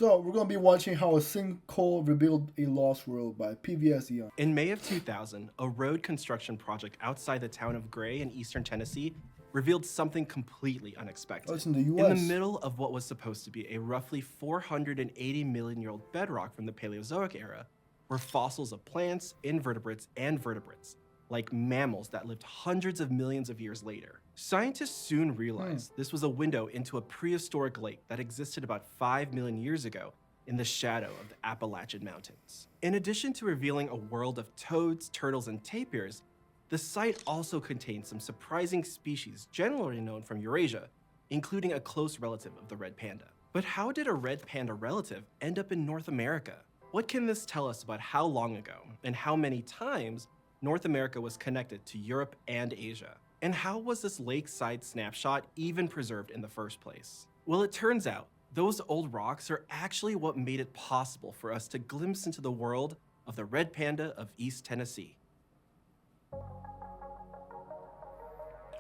So we're gonna be watching how a sinkhole rebuilt a lost world by PBS Eon. In May of 2000, a road construction project outside the town of Gray in eastern Tennessee revealed something completely unexpected. Oh, it's in the In the US. middle of what was supposed to be a roughly 480 million year old bedrock from the Paleozoic era were fossils of plants, invertebrates, and vertebrates, like mammals that lived hundreds of millions of years later. Scientists soon realized this was a window into a prehistoric lake that existed about 5 million years ago in the shadow of the Appalachian Mountains. In addition to revealing a world of toads, turtles, and tapirs, the site also contains some surprising species generally known from Eurasia, including a close relative of the red panda. But how did a red panda relative end up in North America? What can this tell us about how long ago and how many times North America was connected to Europe and Asia? And how was this lakeside snapshot even preserved in the first place? Well, it turns out those old rocks are actually what made it possible for us to glimpse into the world of the red panda of East Tennessee.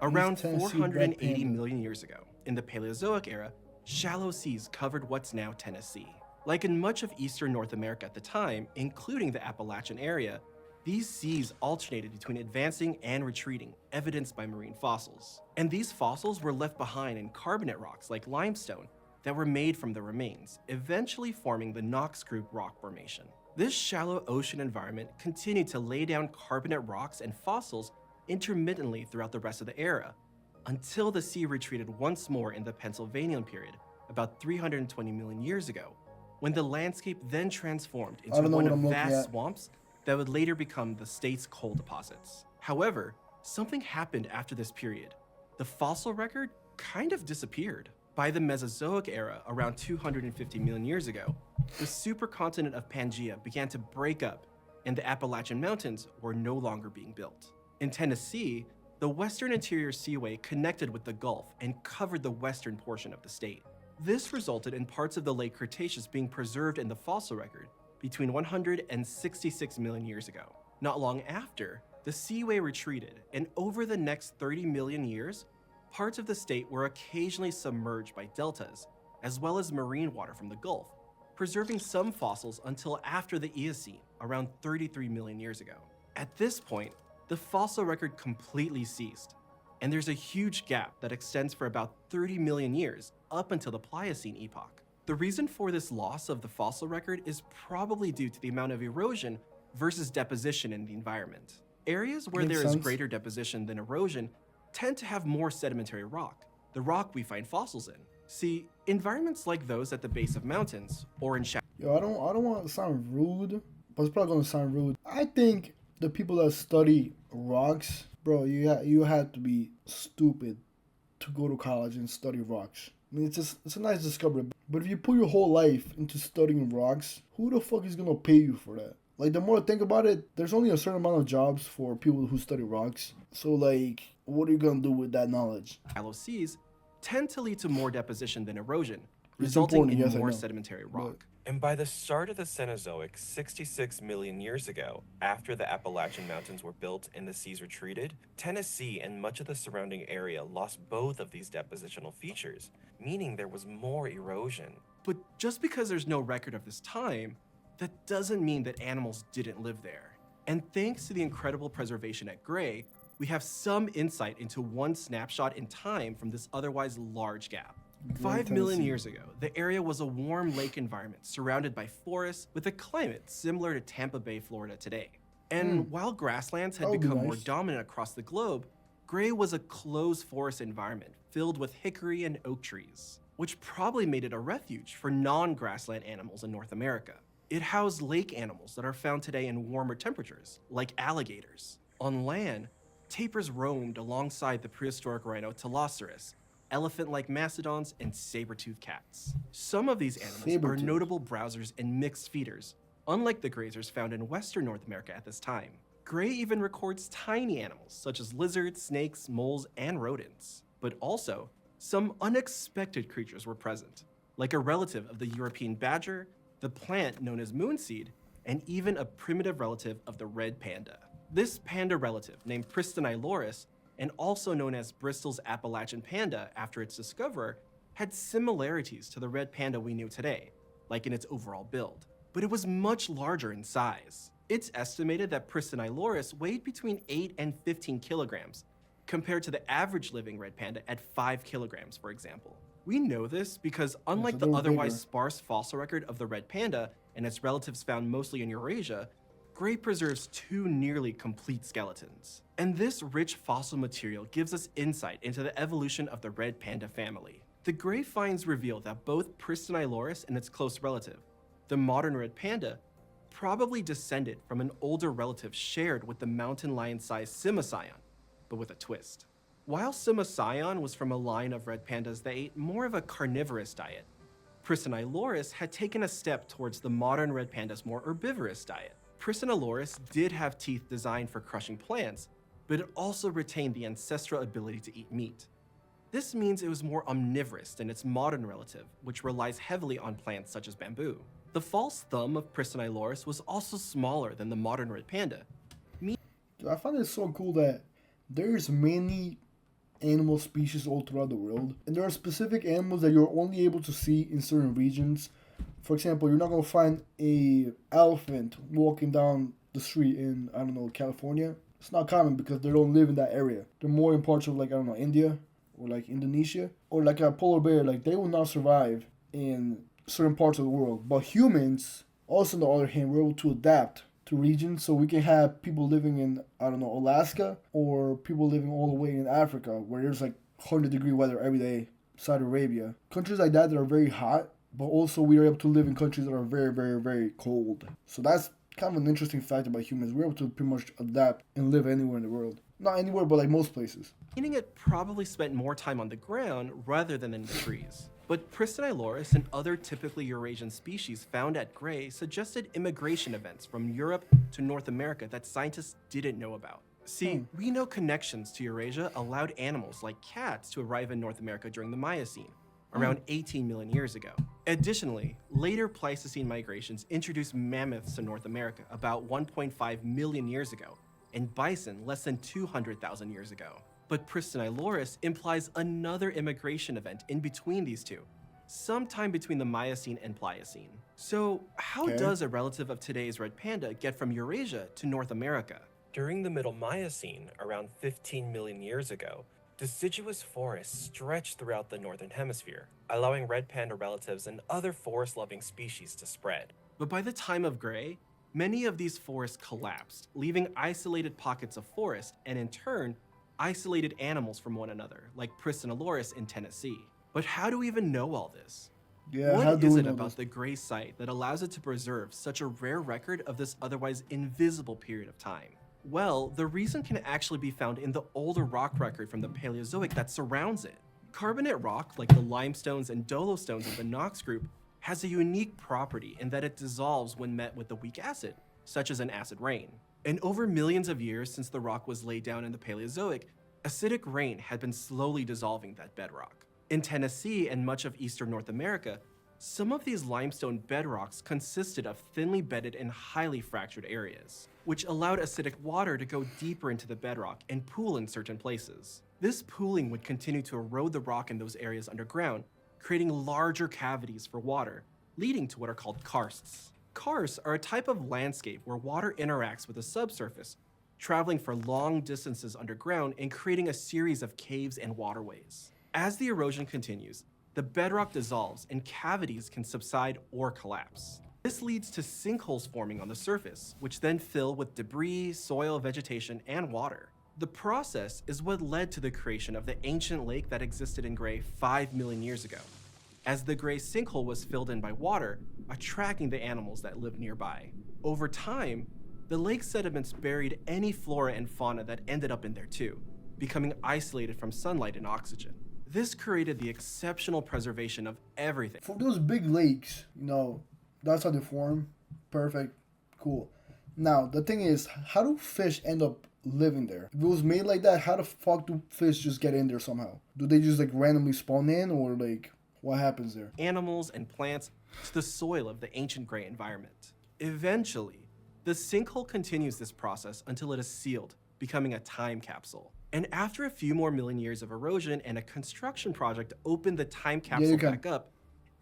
Around Tennessee red 480 panda. million years ago, in the Paleozoic era, shallow seas covered what's now Tennessee. Like in much of eastern North America at the time, including the Appalachian area, these seas alternated between advancing and retreating, evidenced by marine fossils. And these fossils were left behind in carbonate rocks like limestone that were made from the remains, eventually forming the Knox Group rock formation. This shallow ocean environment continued to lay down carbonate rocks and fossils intermittently throughout the rest of the era, until the sea retreated once more in the Pennsylvanian period, about 320 million years ago, when the landscape then transformed I into don't know one what of I'm looking vast at. swamps that would later become the state's coal deposits. However, something happened after this period. The fossil record kind of disappeared. By the Mesozoic era, around 250 million years ago, the supercontinent of Pangaea began to break up, and the Appalachian Mountains were no longer being built. In Tennessee, the western interior seaway connected with the Gulf and covered the western portion of the state. This resulted in parts of the late Cretaceous being preserved in the fossil record between 100 and 66 million years ago. Not long after, the seaway retreated, and over the next 30 million years, parts of the state were occasionally submerged by deltas, as well as marine water from the Gulf, preserving some fossils until after the Eocene, around 33 million years ago. At this point, the fossil record completely ceased, and there's a huge gap that extends for about 30 million years up until the Pliocene epoch. The reason for this loss of the fossil record is probably due to the amount of erosion versus deposition in the environment. Areas where Makes there is sense. greater deposition than erosion tend to have more sedimentary rock, the rock we find fossils in. See, environments like those at the base of mountains or in Yo, I don't want to sound rude, but it's probably gonna sound rude. I think the people that study rocks, bro, you had to be stupid to go to college and study rocks. I mean, it's a nice discovery, but if you put your whole life into studying rocks, who the fuck is gonna pay you for that? Like, the more I think about it, there's only a certain amount of jobs for people who study rocks. So, like, what are you gonna do with that knowledge? shallow seas tend to lead to more deposition than erosion, It's resulting important, in yes, I more know. sedimentary rock. And by the start of the Cenozoic, 66 million years ago, after the Appalachian Mountains were built and the seas retreated, Tennessee and much of the surrounding area lost both of these depositional features, meaning there was more erosion. But just because there's no record of this time, that doesn't mean that animals didn't live there. And thanks to the incredible preservation at Gray, we have some insight into one snapshot in time from this otherwise large gap. 5 million Tennessee. years ago, the area was a warm lake environment surrounded by forests with a climate similar to Tampa Bay, Florida today. And while grasslands had That would be become more nice. dominant across the globe, Gray was a closed forest environment filled with hickory and oak trees, which probably made it a refuge for non-grassland animals in North America. It housed lake animals that are found today in warmer temperatures, like alligators. On land, tapirs roamed alongside the prehistoric rhino Teloceros, elephant-like mastodons, and saber-toothed cats. Some of these animals are Saber-toothed. notable browsers and mixed feeders, unlike the grazers found in western North America at this time. Gray even records tiny animals such as lizards, snakes, moles, and rodents. But also, some unexpected creatures were present, like a relative of the European badger, the plant known as moonseed, and even a primitive relative of the red panda. This panda relative, named Pristeniloris, and also known as Bristol's Appalachian panda after its discoverer, had similarities to the red panda we knew today, like in its overall build, but it was much larger in size. It's estimated that Pristeniloris weighed between 8 and 15 kilograms, compared to the average living red panda at 5 kilograms, for example. We know this because unlike So the they were otherwise bigger. sparse fossil record of the red panda and its relatives found mostly in Eurasia, Gray preserves two nearly complete skeletons. And this rich fossil material gives us insight into the evolution of the red panda family. The Gray finds reveal that both Pristeniloris and its close relative, the modern red panda, probably descended from an older relative shared with the mountain lion-sized Simoscion, but with a twist. While Simoscion was from a line of red pandas that ate more of a carnivorous diet, Pristeniloris had taken a step towards the modern red panda's more herbivorous diet. Pristeniloris did have teeth designed for crushing plants, but it also retained the ancestral ability to eat meat. This means it was more omnivorous than its modern relative, which relies heavily on plants such as bamboo. The false thumb of Pristeniloris was also smaller than the modern red panda. Dude, I find it so cool that there's many animal species all throughout the world, and there are specific animals that you're only able to see in certain regions. For example, you're not gonna find a elephant walking down the street in, I don't know, California. It's not common because they don't live in that area. They're more in parts of, like, I don't know, India or like Indonesia, or like a polar bear. Like, they will not survive in certain parts of the world. But humans, also on the other hand, we're able to adapt to regions, so we can have people living in, I don't know, Alaska, or people living all the way in Africa where there's like 100-degree weather every day. Saudi Arabia, countries like that are very hot, but also we are able to live in countries that are very, very, very cold. So that's kind of an interesting fact about humans. We're able to pretty much adapt and live anywhere in the world. Not anywhere, but like most places. Meaning it probably spent more time on the ground rather than in the trees. But Pristeniloris and other typically Eurasian species found at Gray suggested immigration events from Europe to North America that scientists didn't know about. See, we know connections to Eurasia allowed animals like cats to arrive in North America during the Miocene, around 18 million years ago. Additionally, later Pleistocene migrations introduced mammoths to North America about 1.5 million years ago, and bison less than 200,000 years ago. But Pristeniloris implies another immigration event in between these two, sometime between the Miocene and Pliocene. So how does a relative of today's red panda get from Eurasia to North America? During the Middle Miocene, around 15 million years ago, deciduous forests stretched throughout the northern hemisphere, allowing red panda relatives and other forest-loving species to spread. But by the time of Gray, many of these forests collapsed, leaving isolated pockets of forest and in turn, isolated animals from one another, like Pristeniloris in Tennessee. But how do we even know all this? Yeah, how What do is we it know about this? the Gray site that allows it to preserve such a rare record of this otherwise invisible period of time? Well, the reason can actually be found in the older rock record from the Paleozoic that surrounds it. Carbonate rock, like the limestones and dolostones of the Knox group, has a unique property in that it dissolves when met with a weak acid, such as an acid rain. And over millions of years since the rock was laid down in the Paleozoic, acidic rain had been slowly dissolving that bedrock. In Tennessee and much of eastern North America, some of these limestone bedrocks consisted of thinly bedded and highly fractured areas, which allowed acidic water to go deeper into the bedrock and pool in certain places. This pooling would continue to erode the rock in those areas underground, creating larger cavities for water, leading to what are called karsts. Karsts are a type of landscape where water interacts with the subsurface, traveling for long distances underground and creating a series of caves and waterways. As the erosion continues, the bedrock dissolves and cavities can subside or collapse. This leads to sinkholes forming on the surface, which then fill with debris, soil, vegetation, and water. The process is what led to the creation of the ancient lake that existed in Gray 5 million years ago, as the Gray sinkhole was filled in by water, attracting the animals that lived nearby. Over time, the lake sediments buried any flora and fauna that ended up in there too, becoming isolated from sunlight and oxygen. This created the exceptional preservation of everything. For those big lakes, that's how they form. Perfect. Cool. Now, the thing is, how do fish end up living there? If it was made like that, how the fuck do fish just get in there somehow? Do they just like randomly spawn in, or like what happens there? Animals and plants to the soil of the ancient Gray environment. Eventually, the sinkhole continues this process until it is sealed, becoming a time capsule. And after a few more million years of erosion and a construction project opened the time capsule can. back up,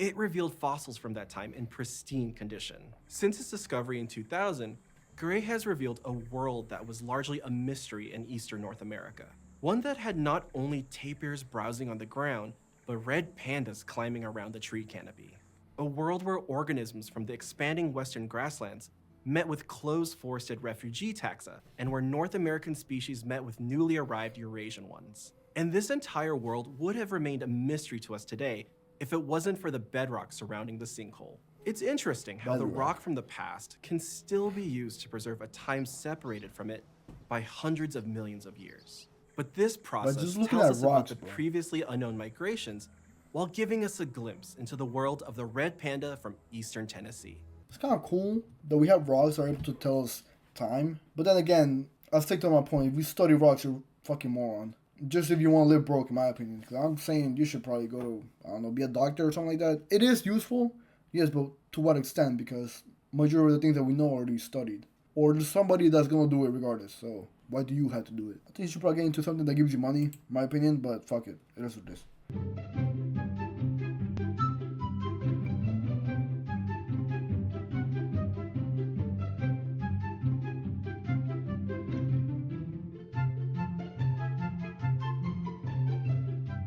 It revealed fossils from that time in pristine condition. Since its discovery in 2000, Gray has revealed a world that was largely a mystery in eastern North America. One that had not only tapirs browsing on the ground, but red pandas climbing around the tree canopy. A world where organisms from the expanding western grasslands met with closed forested refugee taxa, and where North American species met with newly arrived Eurasian ones. And this entire world would have remained a mystery to us today if it wasn't for the bedrock surrounding the sinkhole. It's interesting how the rock from the past can still be used to preserve a time separated from it by hundreds of millions of years. But this process tells us about the previously unknown migrations while giving us a glimpse into the world of the red panda from eastern Tennessee. It's kind of cool that we have rocks that are able to tell us time. But then again, I'll stick to my point. If you study rocks, you're a fucking moron. Just if you want to live broke, in my opinion. Because I'm saying you should probably go to, I don't know, be a doctor or something like that. It is useful, yes, but to what extent? Because majority of the things that we know are already studied. Or there's somebody that's going to do it regardless. So why do you have to do it? I think you should probably get into something that gives you money, in my opinion. But fuck it. It is what it is.